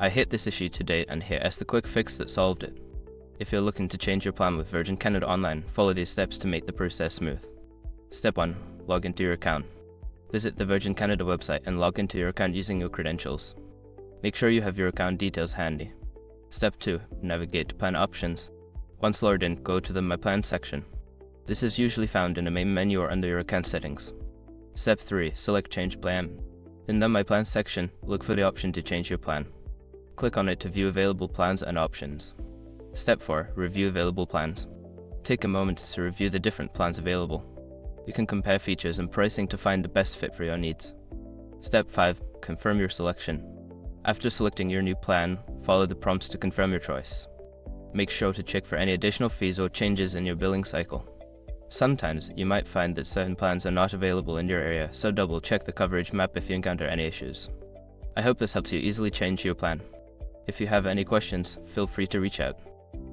I hit this issue to date and here is the quick fix that solved it. If you're looking to change your plan with Virgin Canada Online, follow these steps to make the process smooth. Step 1. Log into your account. Visit the Virgin Canada website and log into your account using your credentials. Make sure you have your account details handy. Step 2. Navigate to plan options. Once logged in, go to the My Plans section. This is usually found in the main menu or under your account settings. Step 3. Select Change Plan. In the My Plans section, look for the option to change your plan. Click on it to view available plans and options. Step 4. Review available plans. Take a moment to review the different plans available. You can compare features and pricing to find the best fit for your needs. Step 5. Confirm your selection. After selecting your new plan, follow the prompts to confirm your choice. Make sure to check for any additional fees or changes in your billing cycle. Sometimes you might find that certain plans are not available in your area, so double check the coverage map if you encounter any issues. I hope this helps you easily change your plan. If you have any questions, feel free to reach out.